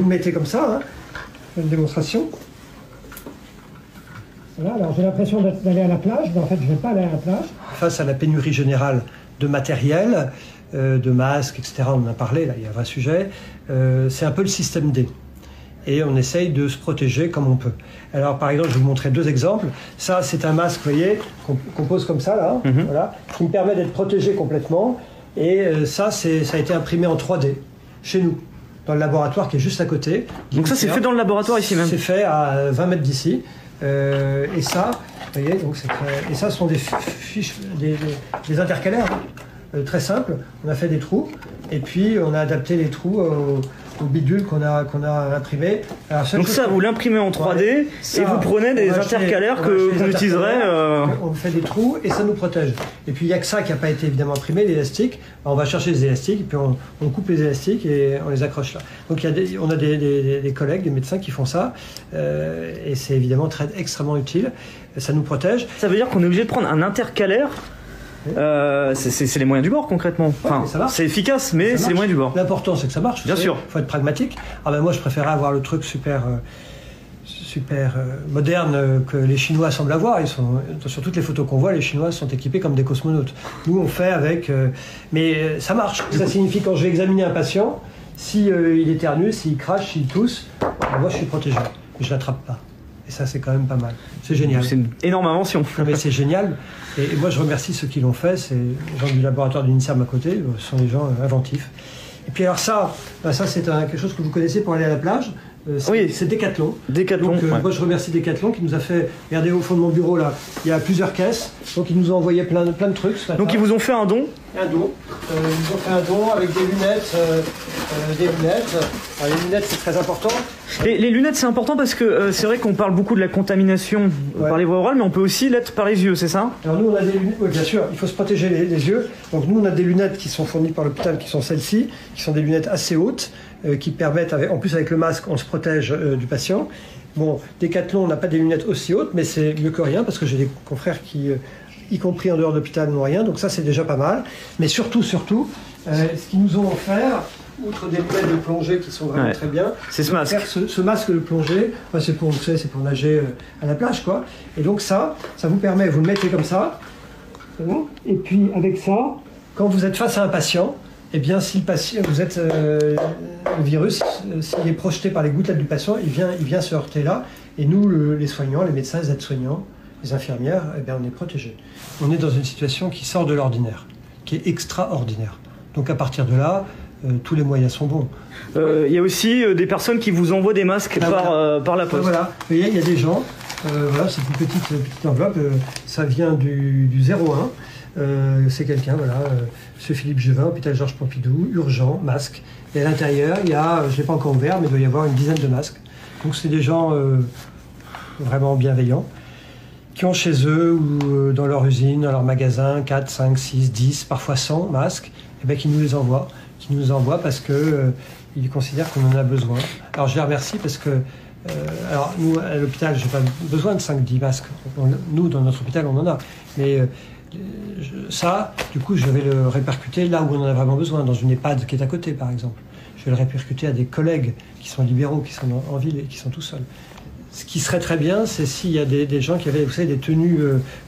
vous le mettez comme ça, hein, une démonstration. Voilà, alors j'ai l'impression d'aller à la plage, mais en fait je ne vais pas aller à la plage. Face à la pénurie générale de matériel, de masques, etc., on en a parlé, là, il y a un vrai sujet, c'est un peu le système D. Et on essaye de se protéger comme on peut. Alors par exemple, je vais vous montrer 2 exemples. Ça, c'est un masque, vous voyez, qu'on pose comme ça, là, voilà, qui me permet d'être protégé complètement. Et ça a été imprimé en 3D, chez nous, dans le laboratoire qui est juste à côté. Donc ça, c'est fait dans le laboratoire ici même? C'est fait à 20 mètres d'ici. Et ça, vous voyez, donc et ça, ce sont des fiches, des intercalaires, hein, très simples. On a fait des trous, et puis on a adapté les trous au bidule qu'on a imprimé. Alors, donc ça, vous l'imprimez en 3D, ça, et vous prenez des intercalaires qu'on utiliserait... On fait des trous, et ça nous protège. Et puis il n'y a que ça qui n'a pas été évidemment imprimé, l'élastique. On va chercher les élastiques, et puis on coupe les élastiques, et on les accroche là. Donc on a des collègues, des médecins qui font ça, et c'est évidemment extrêmement utile. Ça nous protège. Ça veut dire qu'on est obligé de prendre un intercalaire. C'est les moyens du bord concrètement. Enfin, c'est efficace, mais c'est les moyens du bord. L'important, c'est que ça marche. Bien sûr. Il faut être pragmatique. Ah ben moi, je préférais avoir le truc super moderne que les Chinois semblent avoir. Sur toutes les photos qu'on voit, les Chinois sont équipés comme des cosmonautes. Nous, on fait avec... mais ça marche. Ça signifie quand je vais examiner un patient, si il éternue, s'il crache, s'il tousse, moi, je suis protégé. Je ne l'attrape pas. Et ça, c'est quand même pas mal. C'est génial. C'est une énorme invention. Non, mais c'est génial. Et moi, je remercie ceux qui l'ont fait. C'est les gens du laboratoire d'INSERM à côté. Ce sont des gens inventifs. Et puis alors ça c'est quelque chose que vous connaissez pour aller à la plage. Oui, c'est Decathlon. Decathlon. Donc, moi, je remercie Decathlon qui nous a fait... Regardez au fond de mon bureau, là, il y a plusieurs caisses. Donc, ils nous ont envoyé plein de trucs ce matin. Donc, ils vous ont fait un don? Un don. Ils nous ont fait un don avec des lunettes. Alors, les lunettes, c'est très important. Les lunettes, c'est important parce que c'est vrai qu'on parle beaucoup de la contamination par les voies orales, mais on peut aussi l'être par les yeux, c'est ça? Alors, nous, on a des lunettes... Oui, bien sûr, il faut se protéger les yeux. Donc, nous, on a des lunettes qui sont fournies par l'hôpital, qui sont celles-ci, qui sont des lunettes assez hautes, qui permettent, en plus avec le masque, on se protège du patient. Bon, Decathlon, on n'a pas des lunettes aussi hautes, mais c'est mieux que rien, parce que j'ai des confrères qui, y compris en dehors de l'hôpital, n'ont rien, donc ça c'est déjà pas mal. Mais surtout, ce qu'ils nous ont offert, outre des lunettes de plongée qui sont vraiment très bien, c'est ce masque. Ce masque de plongée, c'est pour nager à la plage, quoi. Et donc ça vous permet, vous le mettez comme ça, et puis avec ça, quand vous êtes face à un patient, eh bien, si le patient, le virus, s'il est projeté par les gouttelettes du patient, il vient se heurter là. Et nous, les soignants, les médecins, les aides-soignants, les infirmières, eh bien, on est protégés. On est dans une situation qui sort de l'ordinaire, qui est extraordinaire. Donc à partir de là, tous les moyens sont bons. Il y a aussi des personnes qui vous envoient des masques par la poste. Voilà, vous voyez, il y a des gens, voilà, c'est une petite enveloppe, ça vient du 01. C'est quelqu'un, voilà, M. Philippe Juvin, hôpital Georges Pompidou, urgent, masque. Et à l'intérieur, il y a, je ne l'ai pas encore ouvert, mais il doit y avoir une dizaine de masques. Donc c'est des gens vraiment bienveillants, qui ont chez eux ou dans leur usine, dans leur magasin, 4, 5, 6, 10, parfois 100 masques, et bien qui nous les envoient. Qui nous envoient parce qu'ils considèrent qu'on en a besoin. Alors je les remercie parce que alors nous, à l'hôpital, je n'ai pas besoin de 5-10 masques. Nous, dans notre hôpital, on en a. Mais ça, du coup, je vais le répercuter là où on en a vraiment besoin, dans une EHPAD qui est à côté, par exemple. Je vais le répercuter à des collègues qui sont libéraux, qui sont en ville et qui sont tout seuls. Ce qui serait très bien, c'est s'il y a des gens qui avaient, vous savez, des tenues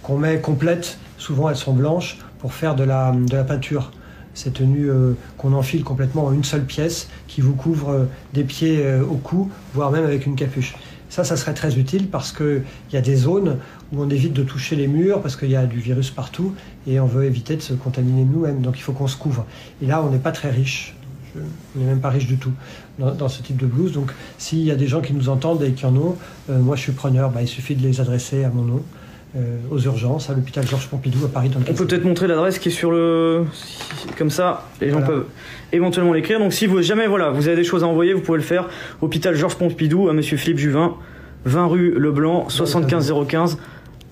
qu'on met complètes, souvent elles sont blanches, pour faire de la peinture. Ces tenues qu'on enfile complètement en une seule pièce, qui vous couvre des pieds au cou, voire même avec une capuche. Ça serait très utile parce qu'il y a des zones où on évite de toucher les murs parce qu'il y a du virus partout et on veut éviter de se contaminer nous-mêmes. Donc il faut qu'on se couvre. Et là, on n'est pas très riche. On n'est même pas riche du tout dans ce type de blouse. Donc s'il y a des gens qui nous entendent et qui en ont, moi je suis preneur. Il suffit de les adresser à mon nom. Aux urgences, à l'hôpital Georges Pompidou à Paris. On peut peut-être montrer l'adresse qui est sur le... Comme ça, les gens peuvent éventuellement l'écrire. Donc si jamais vous avez des choses à envoyer, vous pouvez le faire. Hôpital Georges Pompidou à Monsieur Philippe Juvin, 20 rue Leblanc, 75 015,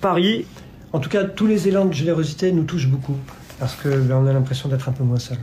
Paris. En tout cas, tous les élans de générosité nous touchent beaucoup, parce qu'on a l'impression d'être un peu moins seul.